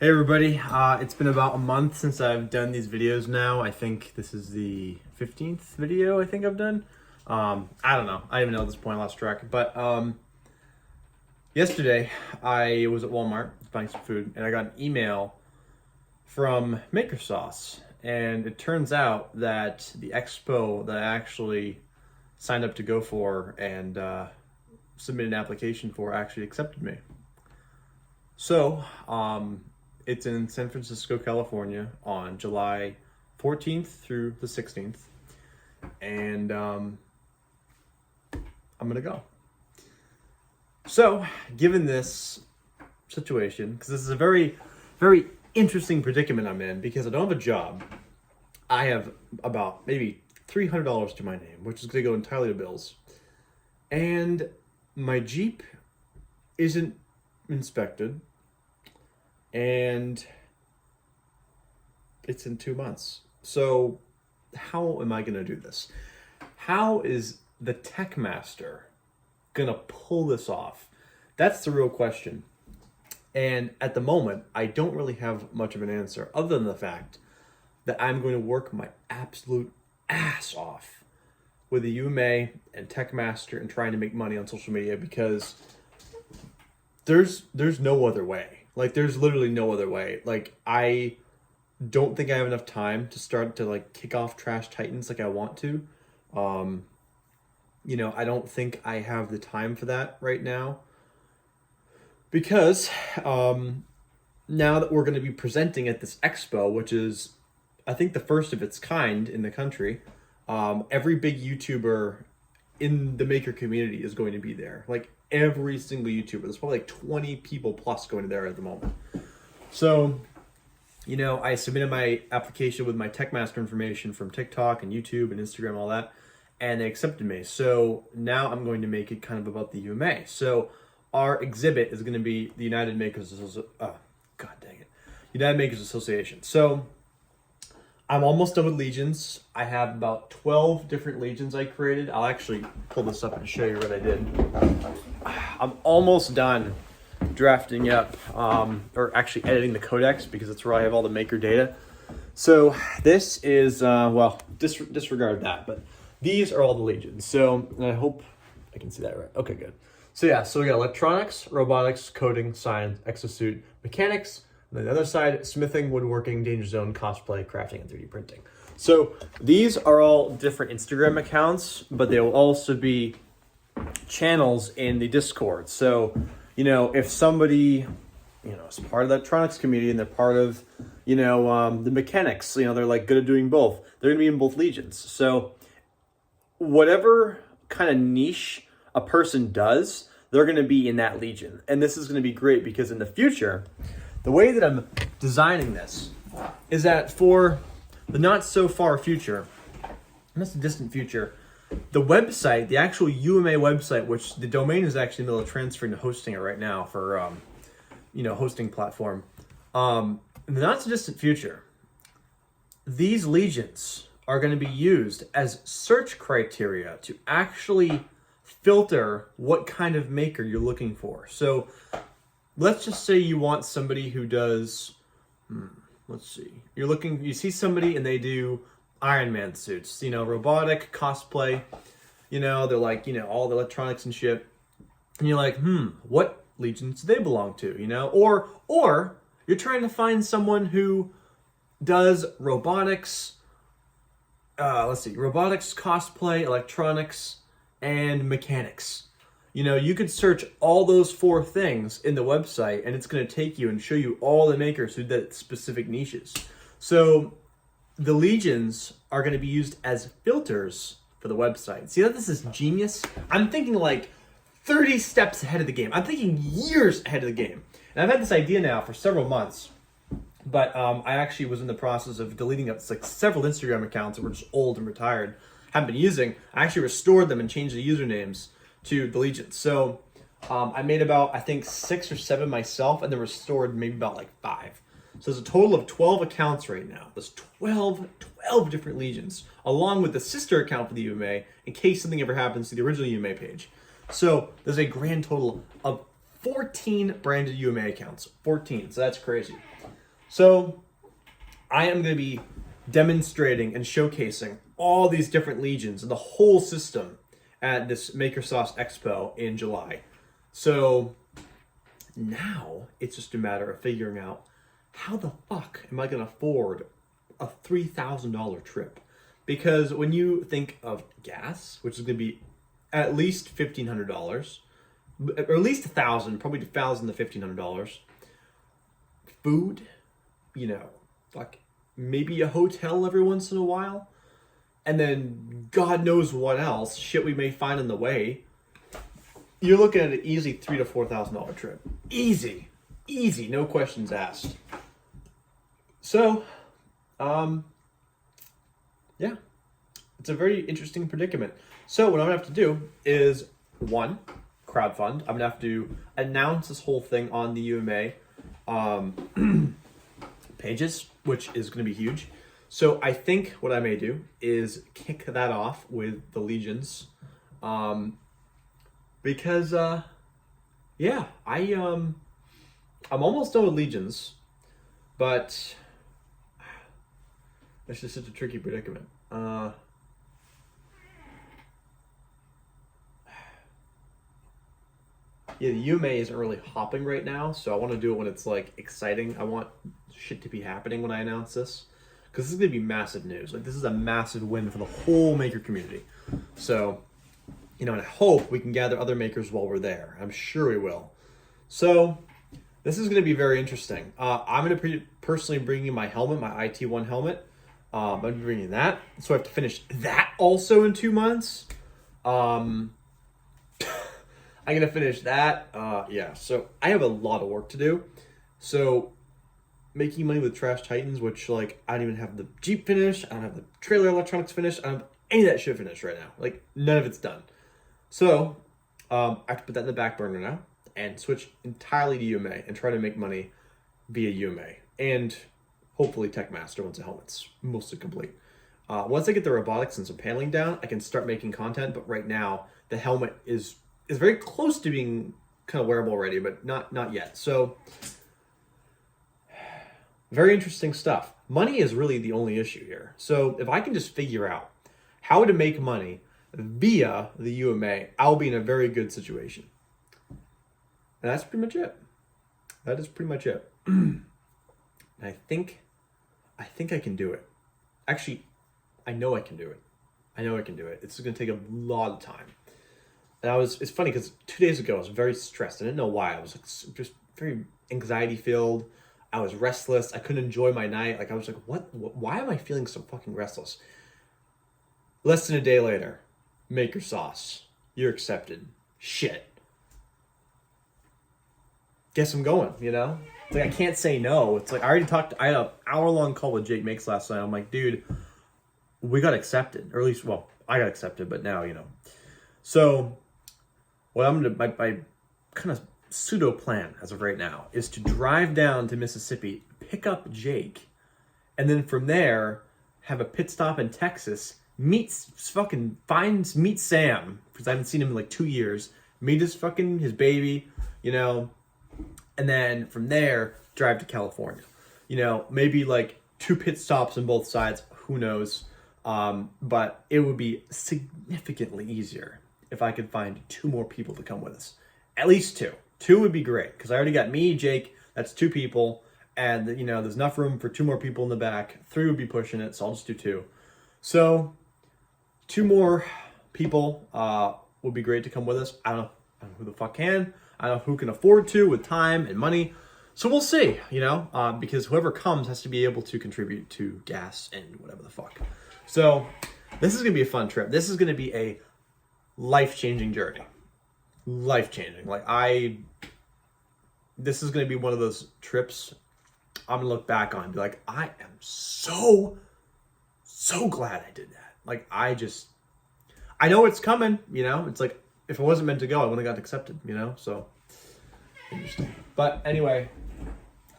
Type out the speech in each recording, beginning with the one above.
Hey everybody, it's been about a month since I've done these videos now. I think this is the 15th video I think I've done. I don't know. I don't even know at this point, I lost track. But yesterday I was at Walmart buying some food and I got an email from Maker Sauce. And it turns out that the expo that I actually signed up to go for and submitted an application for actually accepted me. So, it's in San Francisco, California on July 14th through the 16th. And I'm going to go. So, given this situation, because this is a very, very interesting predicament I'm in, because I don't have a job. I have about maybe $300 to my name, which is going to go entirely to bills. And my Jeep isn't inspected. And it's in 2 months. So how am I going to do this? How is the Tech Master going to pull this off? That's the real question. And at the moment, I don't really have much of an answer other than the fact that I'm going to work my absolute ass off with the UMA and Tech Master and trying to make money on social media, because there's no other way. Like, there's literally no other way. Like, I don't think I have enough time to start to, like, kick off Trash Titans like I want to. I don't think I have the time for that right now. Because now that we're going to be presenting at this expo, which is, I think, the first of its kind in the country, every big YouTuber in the maker community is going to be there. Like, every single YouTuber. There's probably like 20 people plus going there at the moment. So, I submitted my application with my Tech Master information from TikTok and YouTube and Instagram, all that, and they accepted me. So now I'm going to make it kind of about the UMA. So our exhibit is going to be the United Makers Association. So I'm almost done with Legions. I have about 12 different Legions I created. I'll actually pull this up and show you what I did. I'm almost done drafting up, or actually editing the codex, because that's where I have all the maker data. So this is, disregard that, but these are all the Legions. So, and I hope I can see that right. Okay, good. So yeah, so we got electronics, robotics, coding, science, exosuit, mechanics, and then the other side, smithing, woodworking, danger zone, cosplay, crafting, and 3D printing. So these are all different Instagram accounts, but they will also be channels in the Discord. So, if somebody, is part of the electronics community and they're part of, the mechanics, they're like good at doing both, they're going to be in both Legions. So whatever kind of niche a person does, they're going to be in that Legion. And this is going to be great because in the future, the way that I'm designing this is that for the not so far future, not so distant future, the website, the actual UMA website, which the domain is actually in the middle of transferring to hosting it right now for, hosting platform. In the not so distant future, these Legions are going to be used as search criteria to actually filter what kind of maker you're looking for. So let's just say you want somebody who does, you see somebody and they do Iron Man suits, robotic, cosplay, they're like, all the electronics and shit. And you're like, what Legions do they belong to, Or you're trying to find someone who does robotics, robotics, cosplay, electronics, and mechanics. You could search all those 4 things in the website and it's going to take you and show you all the makers who did specific niches. So the Legions are going to be used as filters for the website. See that this is genius? I'm thinking like 30 steps ahead of the game. I'm thinking years ahead of the game. And I've had this idea now for several months. But I actually was in the process of deleting up several Instagram accounts that were just old and retired, haven't been using. I actually restored them and changed the usernames to the Legions. So I made about, I think, 6 or 7 myself, and then restored maybe about 5. So there's a total of 12 accounts right now. There's 12 different Legions, along with the sister account for the UMA, in case something ever happens to the original UMA page. So there's a grand total of 14 branded UMA accounts. 14. So that's crazy. So I am going to be demonstrating and showcasing all these different legions and the whole system at this Maker Sauce Expo in July. So now it's just a matter of figuring out how the fuck am I going to afford a $3,000 trip? Because when you think of gas, which is going to be at least $1,500, or at least $1,000, probably $1,000 to $1,500. Food, you know, like maybe a hotel every once in a while, and then God knows what else shit we may find on the way. You're looking at an easy $3,000 to $4,000 trip. Easy, no questions asked. So, yeah, it's a very interesting predicament. So what I'm gonna have to do is, one, crowdfund. I'm gonna have to announce this whole thing on the UMA pages, which is gonna be huge. So I think what I may do is kick that off with the legions, because yeah, I'm almost done with legions, but it's just such a tricky predicament. Yeah, the UMA isn't really hopping right now, so I want to do it when it's like exciting. I want shit to be happening when I announce this, because this is going to be massive news. Like, this is a massive win for the whole maker community. So, you know, and I hope we can gather other makers while we're there. I'm sure we will. So, this is going to be very interesting. I'm going to be personally bringing my helmet, my IT1 helmet. I'm going to be bringing that. So I have to finish that also in 2 months. I'm going to finish that. Yeah, so I have a lot of work to do. So making money with Trash Titans, which, like, I don't even have the Jeep finished. I don't have the trailer electronics finished. I don't have any of that shit finished right now. Like, none of it's done. So I have to put that in the back burner now and switch entirely to UMA and try to make money via UMA. And hopefully Techmaster once the helmet's mostly complete. Once I get the robotics and some paneling down, I can start making content. But right now, the helmet is very close to being kind of wearable already, but not yet. So very interesting stuff. Money is really the only issue here. So if I can just figure out how to make money via the UMA, I'll be in a very good situation. And that's pretty much it. That is pretty much it. And I think I can do it. Actually, I know I can do it. It's going to take a lot of time. And it's funny because 2 days ago I was very stressed. I didn't know why. I was like, just very anxiety filled. I was restless. I couldn't enjoy my night. Like, I was like, why am I feeling so fucking restless? Less than a day later, Maker Sauce, you're accepted. Shit. Guess I'm going, you know? It's like, I can't say no. It's like, I had an hour-long call with Jake Makes last night. I'm like, dude, we got accepted. Or at least, well, I got accepted, but now, you know. So what I'm going to, my kind of pseudo plan as of right now is to drive down to Mississippi, pick up Jake, and then from there have a pit stop in Texas, meet Sam, because I haven't seen him in like 2 years, meet his baby, you know, and then from there drive to California. You know, maybe like 2 pit stops on both sides, who knows, but it would be significantly easier if I could find 2 more people to come with us. At least 2. 2 would be great, because I already got me, Jake, that's 2 people, and, you know, there's enough room for 2 more people in the back. 3 would be pushing it, so I'll just do 2. So 2 more people would be great to come with us. I don't know who the fuck can. I don't know who can afford to with time and money. So we'll see, you know, because whoever comes has to be able to contribute to gas and whatever the fuck. So this is going to be a fun trip. This is going to be a life-changing journey. Life-changing. This is going to be one of those trips I'm going to look back on and be like, I am so glad I did that. Like, I know it's coming, you know? It's like, if it wasn't meant to go, I wouldn't have got accepted, you know? So, interesting. But anyway,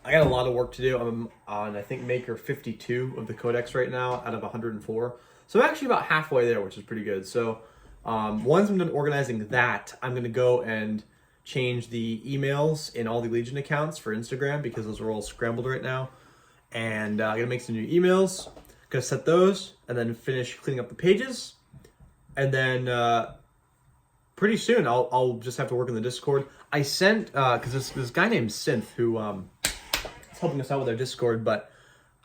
I got a lot of work to do. I'm on, I think, Maker 52 of the Codex right now out of 104. So I'm actually about halfway there, which is pretty good. So once I'm done organizing that, I'm going to go and change the emails in all the Legion accounts for Instagram because those are all scrambled right now. And I'm gonna make some new emails, gonna set those, and then finish cleaning up the pages. And then pretty soon I'll just have to work in the Discord. I sent, because this guy named Synth who is helping us out with our Discord, but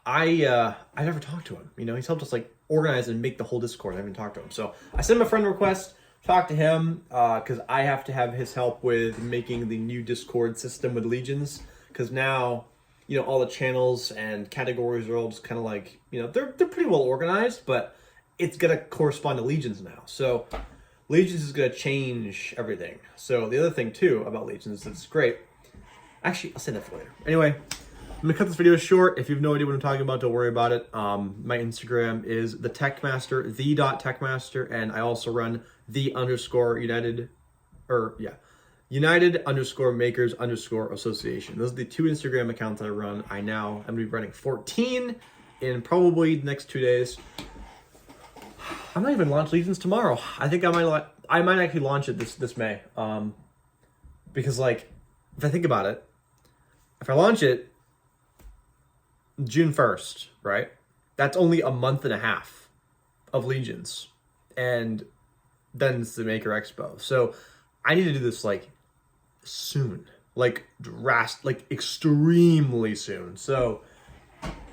I never talked to him. You know, he's helped us like organize and make the whole Discord. I haven't talked to him. So I sent him a friend request, talk to him, because I have to have his help with making the new Discord system with Legions. Because now, you know, all the channels and categories are all just kind of like, you know, they're pretty well organized, but it's going to correspond to Legions now. So Legions is going to change everything. So the other thing, too, about Legions that's great. Actually, I'll say that for later. Anyway, I'm going to cut this video short. If you have no idea what I'm talking about, don't worry about it. My Instagram is the.techmaster, the.techmaster, and I also run United_Makers_Association. Those are the 2 Instagram accounts I run. I'm going to be running 14 in probably the next 2 days. I might even launch Legions tomorrow. I think I might actually launch it this May. Because like, if I think about it, if I launch it June 1st, right? That's only a month and a half of Legions. And then it's the Maker Expo. So I need to do this like soon. Like extremely soon. So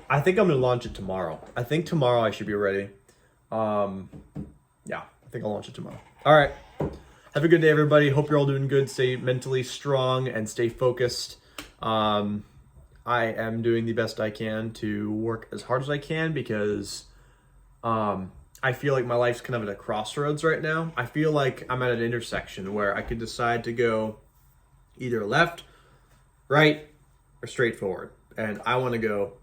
I think I'm gonna launch it tomorrow. I think tomorrow I should be ready. Yeah, I think I'll launch it tomorrow. All right. Have a good day, everybody. Hope you're all doing good. Stay mentally strong and stay focused. I am doing the best I can to work as hard as I can because I feel like my life's kind of at a crossroads right now. I feel like I'm at an intersection where I could decide to go either left, right, or straight forward. And I want to go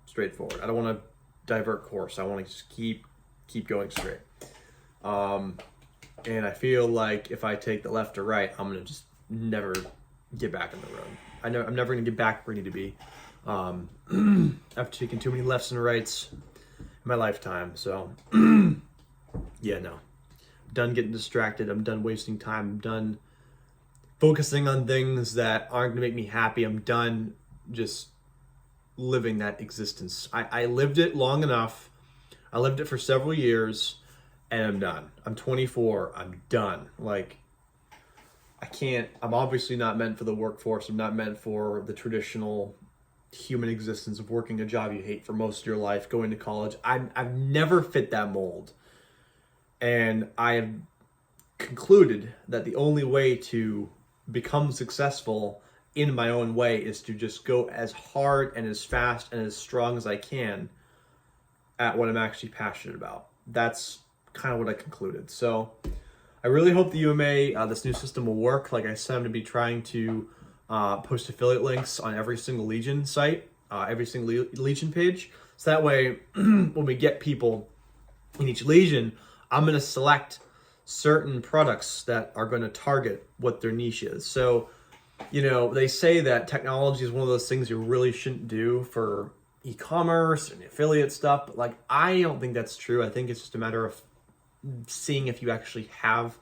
straight forward. I don't want to divert course. I want to just keep going straight. And I feel like if I take the left or right, I'm going to just never get back on the road. I'm never going to get back where I need to be. I've taken too many lefts and rights in my lifetime. So, yeah, no. I'm done getting distracted. I'm done wasting time. I'm done focusing on things that aren't going to make me happy. I'm done just living that existence. I lived it long enough. I lived it for several years, and I'm done. I'm 24. I'm done. Like, I'm obviously not meant for the workforce. I'm not meant for the traditional human existence of working a job you hate for most of your life, going to college. I've never fit that mold. And I have concluded that the only way to become successful in my own way is to just go as hard and as fast and as strong as I can at what I'm actually passionate about. That's kind of what I concluded. So I really hope the UMA, this new system will work. Like I said, I'm going to be trying to post affiliate links on every single Legion site, every single Legion page. So that way, when we get people in each Legion, I'm going to select certain products that are going to target what their niche is. So, you know, they say that technology is one of those things you really shouldn't do for e-commerce and affiliate stuff. But like, I don't think that's true. I think it's just a matter of seeing if you actually have,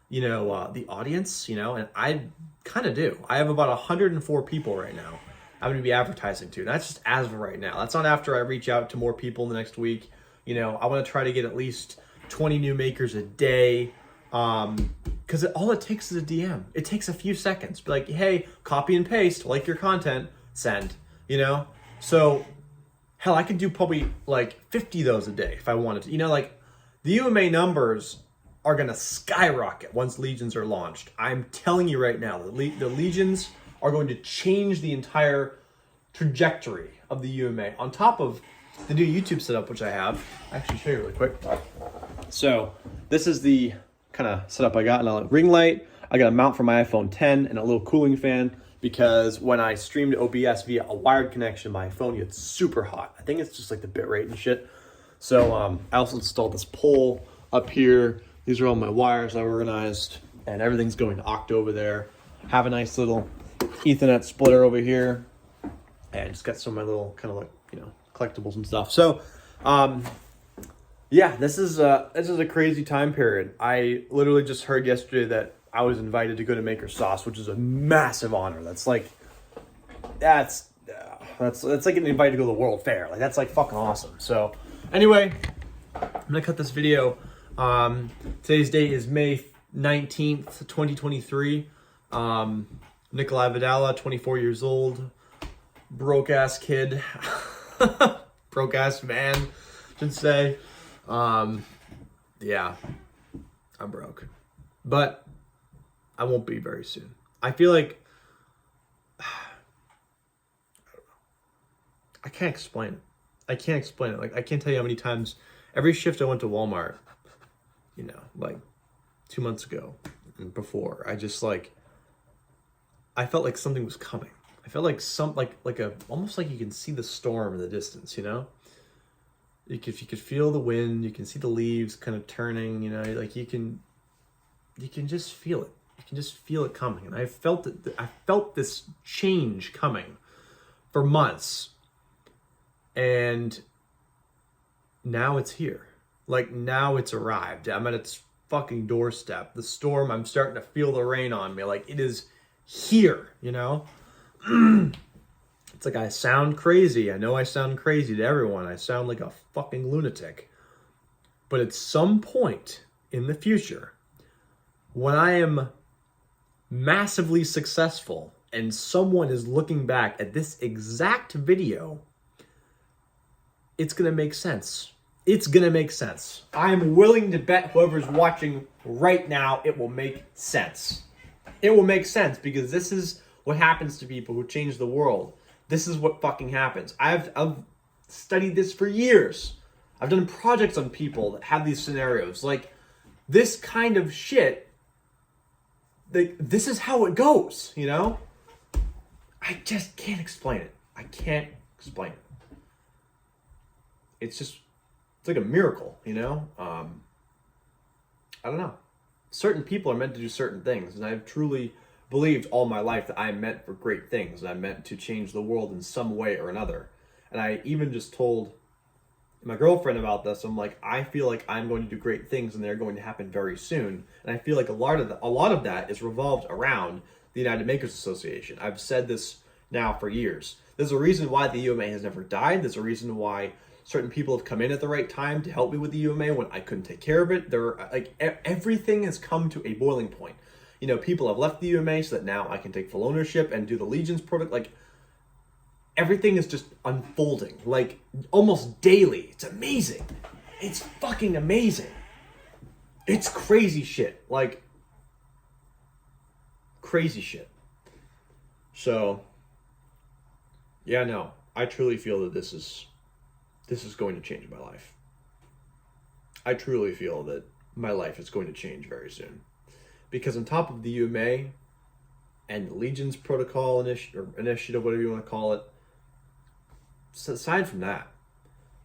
you know, the audience, you know, and I kind of do. I have about 104 people right now I'm going to be advertising to. And that's just as of right now. That's not after I reach out to more people in the next week. You know, I want to try to get at least 20 new makers a day. Because all it takes is a DM. It takes a few seconds. Be like, hey, copy and paste, like your content, send, you know? So, hell, I could do probably like 50 of those a day if I wanted to. You know, like the UMA numbers are going to skyrocket once Legions are launched. I'm telling you right now, the Legions are going to change the entire trajectory of the UMA. On top of the new YouTube setup, which I have. I'll actually show you really quick. So this is the kind of setup I got. And a ring light. I got a mount for my iPhone 10 and a little cooling fan because when I stream to OBS via a wired connection, my phone gets super hot. I think it's just like the bitrate and shit. So I also installed this pole up here. These are all my wires I organized, and everything's going to Oct over there. Have a nice little Ethernet splitter over here, and just got some of my little kind of like, you know, collectibles and stuff. So, yeah, this is a crazy time period. I literally just heard yesterday that I was invited to go to Maker Sauce, which is a massive honor. That's like like getting invited to go to the World Fair. Like that's like fucking awesome. So anyway, I'm gonna cut this video. Today's date is May 19th, 2023. Nikolai Vidala, 24 years old, broke ass kid, broke ass man, should say. Yeah, I'm broke, but I won't be very soon. I feel like I can't explain it. I can't explain it. Like I can't tell you how many times every shift I went to Walmart, you know, like 2 months ago and before, I just like, I felt like something was coming. I felt like almost like you can see the storm in the distance, you know? You could feel the wind, you can see the leaves kind of turning, you know, like you can just feel it. You can just feel it coming. And I felt this change coming for months. And now it's here. Like now it's arrived. I'm at its fucking doorstep. The storm, I'm starting to feel the rain on me. Like it is here, you know? It's like I sound crazy. I know I sound crazy to everyone. I sound like a fucking lunatic. But at some point in the future, when I am massively successful and someone is looking back at this exact video, it's going to make sense. It's going to make sense. I am willing to bet whoever's watching right now, it will make sense. It will make sense because this is what happens to people who change the world. This is what fucking happens. I've studied this for years. I've done projects on people that have these scenarios. Like, this kind of shit, this is how it goes, you know? I just can't explain it. I can't explain it. It's like a miracle, you know? I don't know. Certain people are meant to do certain things, and I've truly believed all my life that I'm meant for great things, and I'm meant to change the world in some way or another. And I even just told my girlfriend about this. I'm like, I feel like I'm going to do great things, and they're going to happen very soon. And I feel like a lot of that is revolved around the United Makers Association. I've said this now for years. There's a reason why the UMA has never died. There's a reason why certain people have come in at the right time to help me with the UMA when I couldn't take care of it. Everything has come to a boiling point. You know, people have left the UMA so that now I can take full ownership and do the Legions product. Like, everything is just unfolding, like, almost daily. It's amazing. It's fucking amazing. It's crazy shit. Like, crazy shit. So, yeah, no. I truly feel that this is going to change my life. I truly feel that my life is going to change very soon. Because on top of the UMA and the Legions protocol initiative, whatever you want to call it, so aside from that,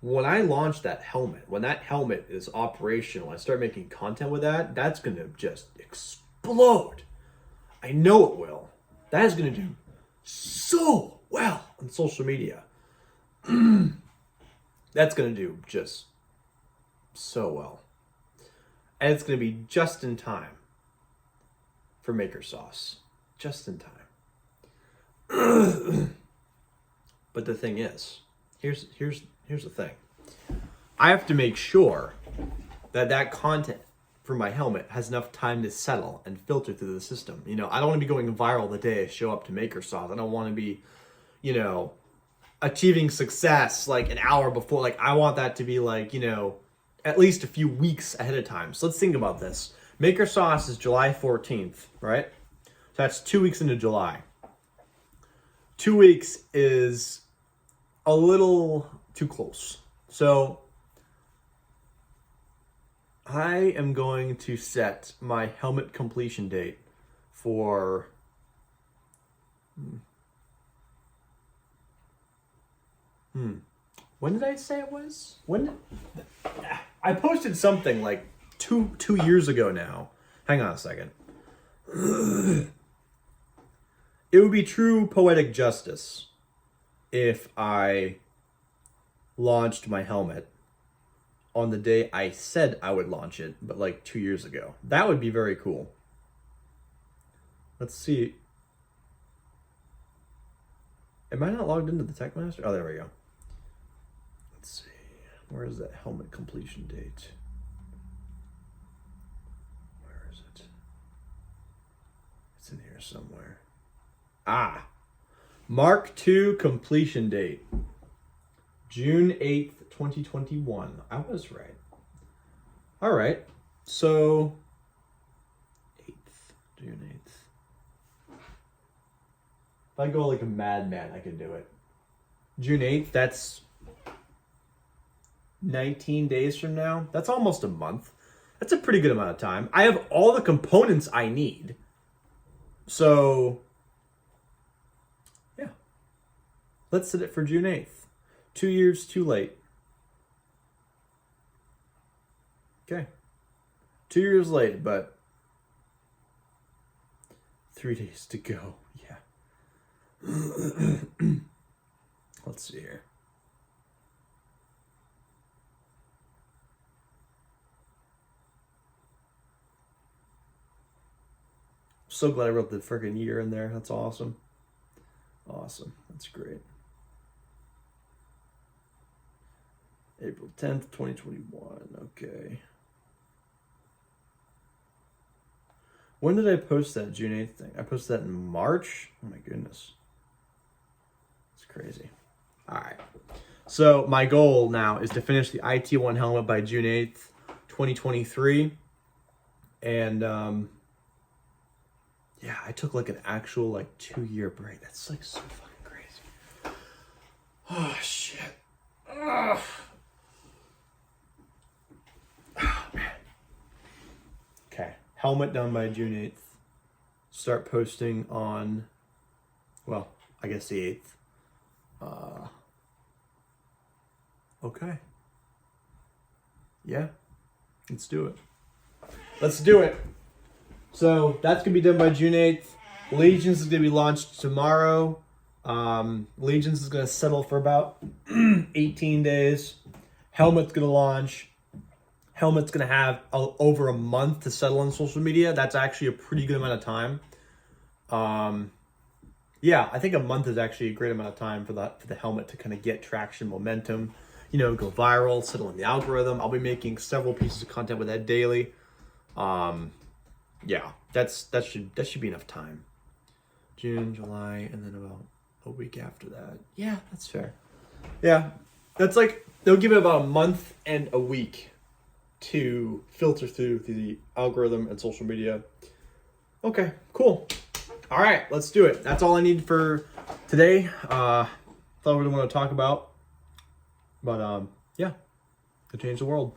when I launch that helmet, when that helmet is operational, I start making content with that, that's going to just explode. I know it will. That is going to do so well on social media. That's going to do just so well. And it's going to be just in time for Maker Sauce. Just in time. But the thing is, here's the thing. I have to make sure that content for my helmet has enough time to settle and filter through the system. You know, I don't want to be going viral the day I show up to Maker Sauce. I don't want to be, you know, achieving success like an hour before. Like, I want that to be like, you know, at least a few weeks ahead of time. So let's think about this. Maker Sauce is July 14th, right? So that's 2 weeks into July. 2 weeks is a little too close. So I am going to set my helmet completion date for when did I say it was? I posted something like two years ago now. Hang on a second. It would be true poetic justice if I launched my helmet on the day I said I would launch it, but like 2 years ago. That would be very cool. Let's see. Am I not logged into the Tech Master? Oh, there we go. Let's see. Where is that helmet completion date? Where is it? It's in here somewhere. Ah. Mark II completion date. June 8th, 2021. I was right. All right. So, 8th. June 8th. If I go like a madman, I can do it. June 8th, that's 19 days from now. That's almost a month. That's a pretty good amount of time. I have all the components I need. So, yeah. Let's set it for June 8th. 2 years too late. Okay. 2 years late, but 3 days to go. Yeah. Let's see here. So glad I wrote the freaking year in there. That's awesome. Awesome. That's great. April 10th, 2021. Okay. When did I post that June 8th thing? I posted that in March? Oh my goodness. It's crazy. All right. So my goal now is to finish the IT1 helmet by June 8th, 2023. And yeah, I took like an actual like 2-year break. That's like so fucking crazy. Oh shit. Ugh. Oh man. Okay. Helmet done by June 8th. Start posting on, well, I guess the 8th. Okay. Yeah. Let's do it. Let's do it. So that's going to be done by June 8th. Legions is going to be launched tomorrow. Legions is going to settle for about 18 days. Helmet's going to launch. Helmet's going to have over a month to settle on social media. That's actually a pretty good amount of time. Yeah, I think a month is actually a great amount of time for the helmet to kind of get traction, momentum, you know, go viral, settle in the algorithm. I'll be making several pieces of content with that daily. Yeah, that should be enough time. June, July, and then about a week after that. Yeah, that's fair. Yeah, that's like, they'll give it about a month and a week to filter through the algorithm and social media. Okay, cool. All right, let's do it. That's all I need for today. Thought we didn't want to talk about, but yeah, to change the world.